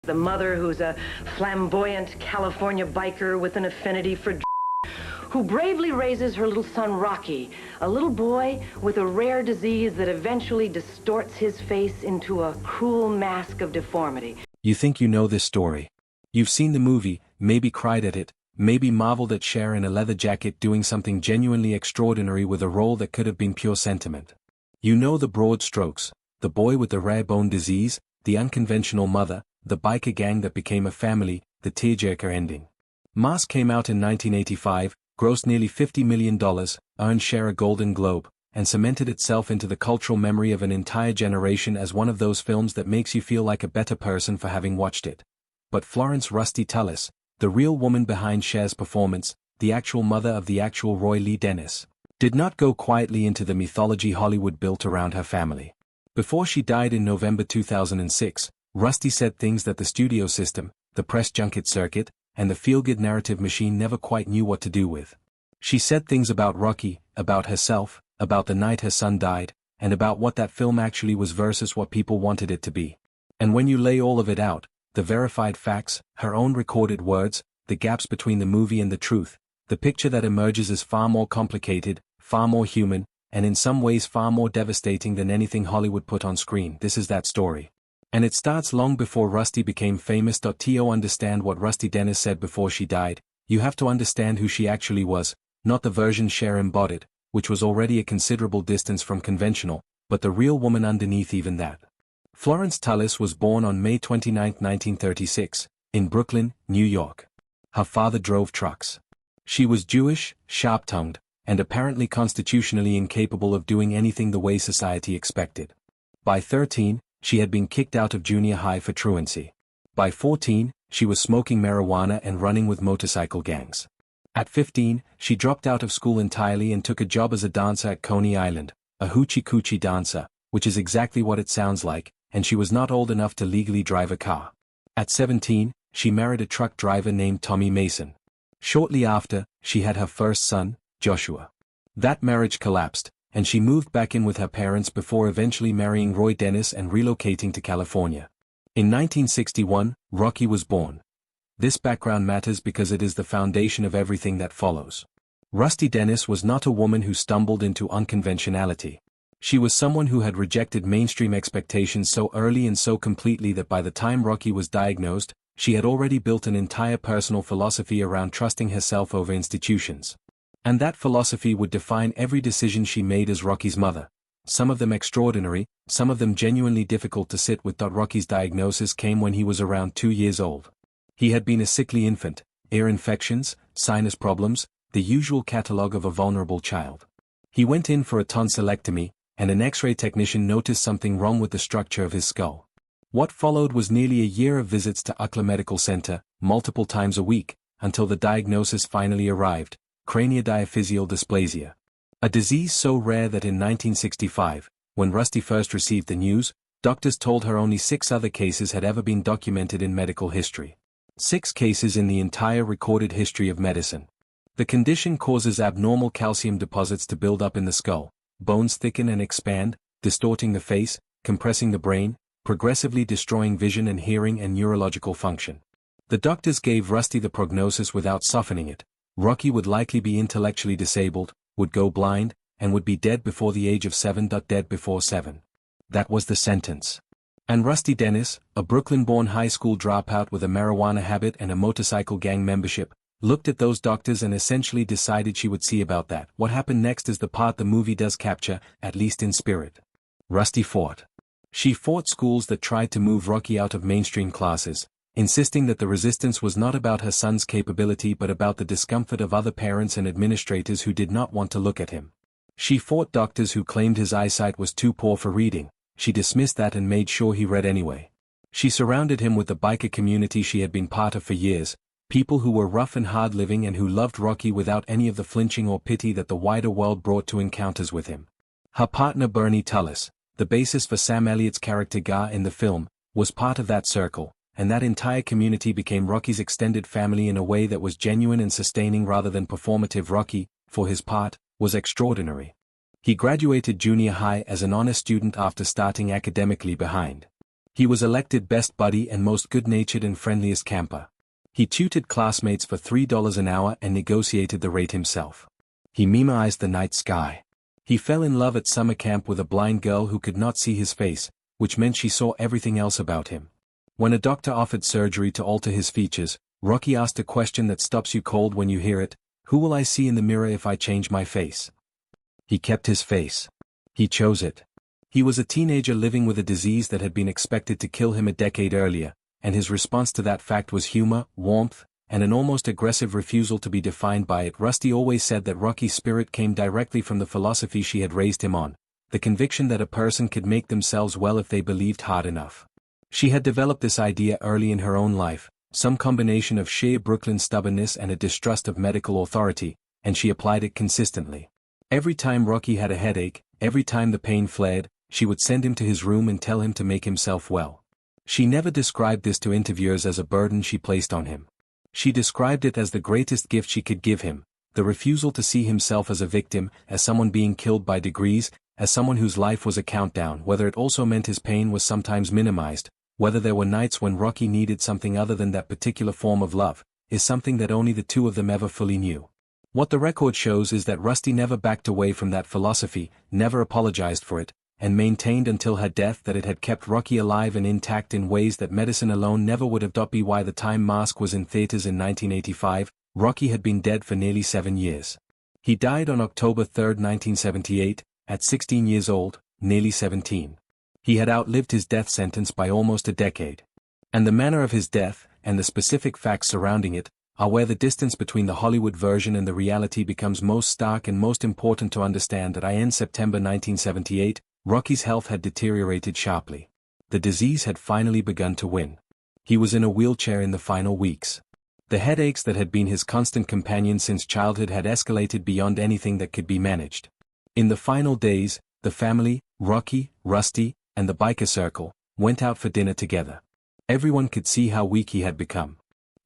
The mother, who's a flamboyant California biker with an affinity for who bravely raises her little son Rocky, a little boy with a rare disease that eventually distorts his face into a cruel mask of deformity. You think you know this story. You've seen the movie, maybe cried at it, maybe marveled at Cher in a leather jacket doing something genuinely extraordinary with a role that could have been pure sentiment. You know the broad strokes, the boy with the rare bone disease, the unconventional mother, the biker gang that became a family, the tearjerker ending. Mask came out in 1985, grossed nearly $50 million, earned Cher a Golden Globe, and cemented itself into the cultural memory of an entire generation as one of those films that makes you feel like a better person for having watched it. But Florence Rusty Tullis, the real woman behind Cher's performance, the actual mother of the actual Roy Lee Dennis, did not go quietly into the mythology Hollywood built around her family. Before she died in November 2006, Rusty said things that the studio system, the press junket circuit, and the feel-good narrative machine never quite knew what to do with. She said things about Rocky, about herself, about the night her son died, and about what that film actually was versus what people wanted it to be. And when you lay all of it out, the verified facts, her own recorded words, the gaps between the movie and the truth, the picture that emerges is far more complicated, far more human, and in some ways far more devastating than anything Hollywood put on screen. This is that story. And it starts long before Rusty became famous. To understand what Rusty Dennis said before she died, you have to understand who she actually was, not the version Cher embodied, which was already a considerable distance from conventional, but the real woman underneath even that. Florence Tullis was born on May 29, 1936, in Brooklyn, New York. Her father drove trucks. She was Jewish, sharp-tongued, and apparently constitutionally incapable of doing anything the way society expected. By 13, she had been kicked out of junior high for truancy. By 14, she was smoking marijuana and running with motorcycle gangs. At 15, she dropped out of school entirely and took a job as a dancer at Coney Island, a hoochie-coochie dancer, which is exactly what it sounds like, and she was not old enough to legally drive a car. At 17, she married a truck driver named Tommy Mason. Shortly after, she had her first son, Joshua. That marriage collapsed, and she moved back in with her parents before eventually marrying Roy Dennis and relocating to California. In 1961, Rocky was born. This background matters because it is the foundation of everything that follows. Rusty Dennis was not a woman who stumbled into unconventionality. She was someone who had rejected mainstream expectations so early and so completely that by the time Rocky was diagnosed, she had already built an entire personal philosophy around trusting herself over institutions. And that philosophy would define every decision she made as Rocky's mother. Some of them extraordinary, some of them genuinely difficult to sit with. Rocky's diagnosis came when he was around 2 years old. He had been a sickly infant, ear infections, sinus problems, the usual catalogue of a vulnerable child. He went in for a tonsillectomy, and an X-ray technician noticed something wrong with the structure of his skull. What followed was nearly a year of visits to UCLA Medical Center, multiple times a week, until the diagnosis finally arrived: craniodiaphyseal dysplasia. A disease so rare that in 1965, when Rusty first received the news, doctors told her only 6 other cases had ever been documented in medical history. 6 cases in the entire recorded history of medicine. The condition causes abnormal calcium deposits to build up in the skull, bones thicken and expand, distorting the face, compressing the brain, progressively destroying vision and hearing and neurological function. The doctors gave Rusty the prognosis without softening it. Rocky would likely be intellectually disabled, would go blind, and would be dead before the age of 7. Dead before 7. That was the sentence. And Rusty Dennis, a Brooklyn-born high school dropout with a marijuana habit and a motorcycle gang membership, looked at those doctors and essentially decided she would see about that. What happened next is the part the movie does capture, at least in spirit. Rusty fought. She fought schools that tried to move Rocky out of mainstream classes, insisting that the resistance was not about her son's capability but about the discomfort of other parents and administrators who did not want to look at him. She fought doctors who claimed his eyesight was too poor for reading. She dismissed that and made sure he read anyway. She surrounded him with the biker community she had been part of for years, people who were rough and hard living and who loved Rocky without any of the flinching or pity that the wider world brought to encounters with him. Her partner Bernie Tullis, the basis for Sam Elliott's character Gar in the film, was part of that circle, and that entire community became Rocky's extended family in a way that was genuine and sustaining rather than performative. Rocky, for his part, was extraordinary. He graduated junior high as an honor student after starting academically behind. He was elected best buddy and most good-natured and friendliest camper. He tutored classmates for $3 an hour and negotiated the rate himself. He memorized the night sky. He fell in love at summer camp with a blind girl who could not see his face, which meant she saw everything else about him. When a doctor offered surgery to alter his features, Rocky asked a question that stops you cold when you hear it: who will I see in the mirror if I change my face? He kept his face. He chose it. He was a teenager living with a disease that had been expected to kill him a decade earlier, and his response to that fact was humor, warmth, and an almost aggressive refusal to be defined by it. Rusty always said that Rocky's spirit came directly from the philosophy she had raised him on, the conviction that a person could make themselves well if they believed hard enough. She had developed this idea early in her own life, some combination of sheer Brooklyn stubbornness and a distrust of medical authority, and she applied it consistently. Every time Rocky had a headache, every time the pain flared, she would send him to his room and tell him to make himself well. She never described this to interviewers as a burden she placed on him. She described it as the greatest gift she could give him, the refusal to see himself as a victim, as someone being killed by degrees, as someone whose life was a countdown. Whether it also meant his pain was sometimes minimized, whether there were nights when Rocky needed something other than that particular form of love, is something that only the two of them ever fully knew. What the record shows is that Rusty never backed away from that philosophy, never apologized for it, and maintained until her death that it had kept Rocky alive and intact in ways that medicine alone never would have. By the time Mask was in theaters in 1985, Rocky had been dead for nearly 7 years. He died on October 3, 1978, at 16 years old, nearly 17. He had outlived his death sentence by almost a decade. And the manner of his death, and the specific facts surrounding it, are where the distance between the Hollywood version and the reality becomes most stark and most important to understand. That in September 1978, Rocky's health had deteriorated sharply. The disease had finally begun to win. He was in a wheelchair in the final weeks. The headaches that had been his constant companion since childhood had escalated beyond anything that could be managed. In the final days, the family, Rocky, Rusty, and the biker circle, went out for dinner together. Everyone could see how weak he had become.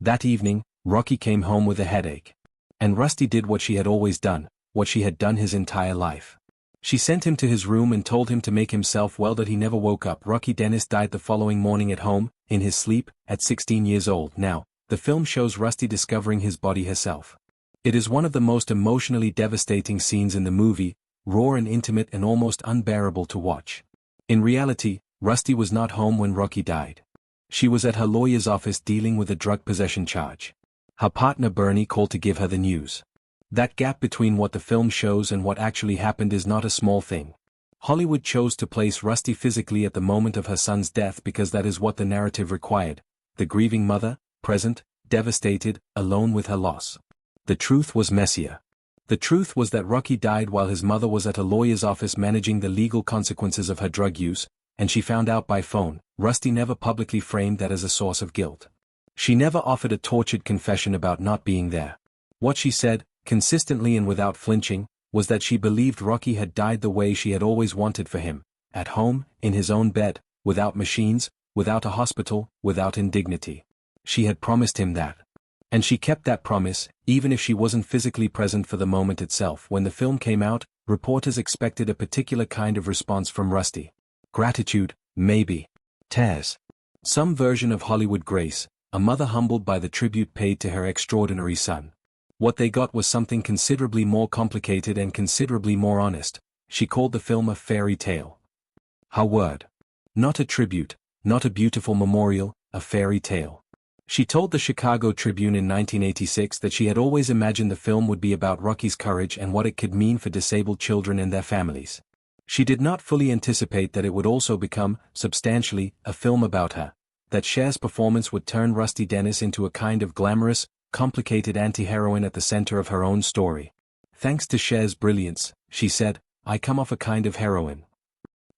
That evening, Rocky came home with a headache. And Rusty did what she had always done, what she had done his entire life. She sent him to his room and told him to make himself well. That he never woke up. Rocky Dennis died the following morning at home, in his sleep, at 16 years old. Now, the film shows Rusty discovering his body herself. It is one of the most emotionally devastating scenes in the movie, raw and intimate and almost unbearable to watch. In reality, Rusty was not home when Rocky died. She was at her lawyer's office dealing with a drug possession charge. Her partner Bernie called to give her the news. That gap between what the film shows and what actually happened is not a small thing. Hollywood chose to place Rusty physically at the moment of her son's death because that is what the narrative required. The grieving mother, present, devastated, alone with her loss. The truth was messier. The truth was that Rocky died while his mother was at a lawyer's office managing the legal consequences of her drug use, and she found out by phone. Rusty never publicly framed that as a source of guilt. She never offered a tortured confession about not being there. What she said, consistently and without flinching, was that she believed Rocky had died the way she had always wanted for him, at home, in his own bed, without machines, without a hospital, without indignity. She had promised him that. And she kept that promise, even if she wasn't physically present for the moment itself. When the film came out, reporters expected a particular kind of response from Rusty. Gratitude, maybe. Tears. Some version of Hollywood grace, a mother humbled by the tribute paid to her extraordinary son. What they got was something considerably more complicated and considerably more honest. She called the film a fairy tale. Her word. Not a tribute, not a beautiful memorial, a fairy tale. She told the Chicago Tribune in 1986 that she had always imagined the film would be about Rocky's courage and what it could mean for disabled children and their families. She did not fully anticipate that it would also become, substantially, a film about her, that Cher's performance would turn Rusty Dennis into a kind of glamorous, complicated anti-heroine at the center of her own story. Thanks to Cher's brilliance, she said, I come off a kind of heroine.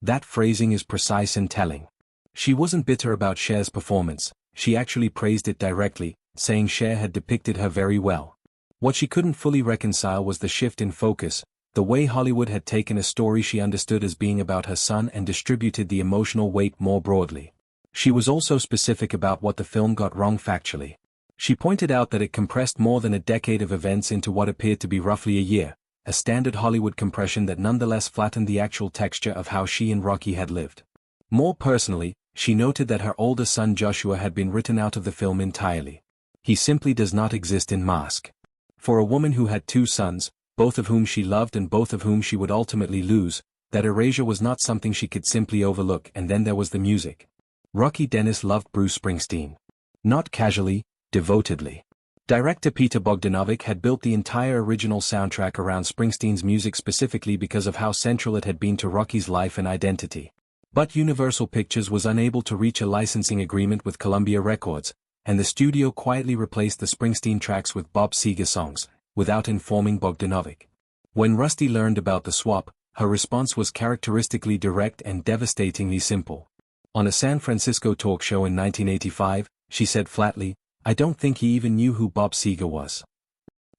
That phrasing is precise and telling. She wasn't bitter about Cher's performance, she actually praised it directly, saying Cher had depicted her very well. What she couldn't fully reconcile was the shift in focus, the way Hollywood had taken a story she understood as being about her son and distributed the emotional weight more broadly. She was also specific about what the film got wrong factually. She pointed out that it compressed more than a decade of events into what appeared to be roughly a year, a standard Hollywood compression that nonetheless flattened the actual texture of how she and Rocky had lived. More personally, she noted that her older son Joshua had been written out of the film entirely. He simply does not exist in Mask. For a woman who had two sons, both of whom she loved and both of whom she would ultimately lose, that erasure was not something she could simply overlook. And then there was the music. Rocky Dennis loved Bruce Springsteen. Not casually, devotedly. Director Peter Bogdanovich had built the entire original soundtrack around Springsteen's music specifically because of how central it had been to Rocky's life and identity. But Universal Pictures was unable to reach a licensing agreement with Columbia Records, and the studio quietly replaced the Springsteen tracks with Bob Seger songs, without informing Bogdanovich. When Rusty learned about the swap, her response was characteristically direct and devastatingly simple. On a San Francisco talk show in 1985, she said flatly, "I don't think he even knew who Bob Seger was."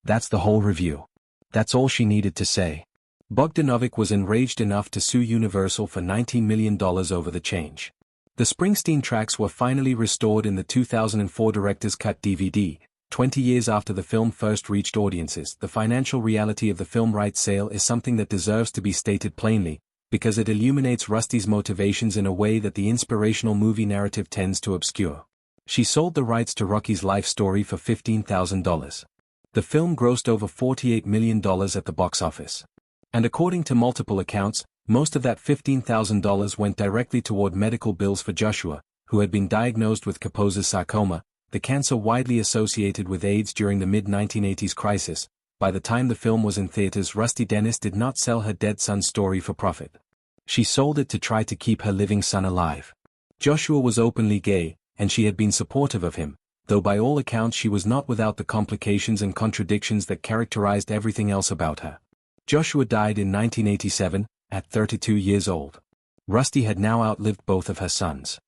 That's the whole review. That's all she needed to say. Bogdanovich was enraged enough to sue Universal for $19 million over the change. The Springsteen tracks were finally restored in the 2004 Director's Cut DVD, 20 years after the film first reached audiences. The financial reality of the film rights sale is something that deserves to be stated plainly, because it illuminates Rusty's motivations in a way that the inspirational movie narrative tends to obscure. She sold the rights to Rocky's life story for $15,000. The film grossed over $48 million at the box office. And according to multiple accounts, most of that $15,000 went directly toward medical bills for Joshua, who had been diagnosed with Kaposi's sarcoma, the cancer widely associated with AIDS during the mid-1980s crisis. By the time the film was in theaters, Rusty Dennis did not sell her dead son's story for profit. She sold it to try to keep her living son alive. Joshua was openly gay, and she had been supportive of him, though by all accounts she was not without the complications and contradictions that characterized everything else about her. Joshua died in 1987, at 32 years old. Rusty had now outlived both of her sons.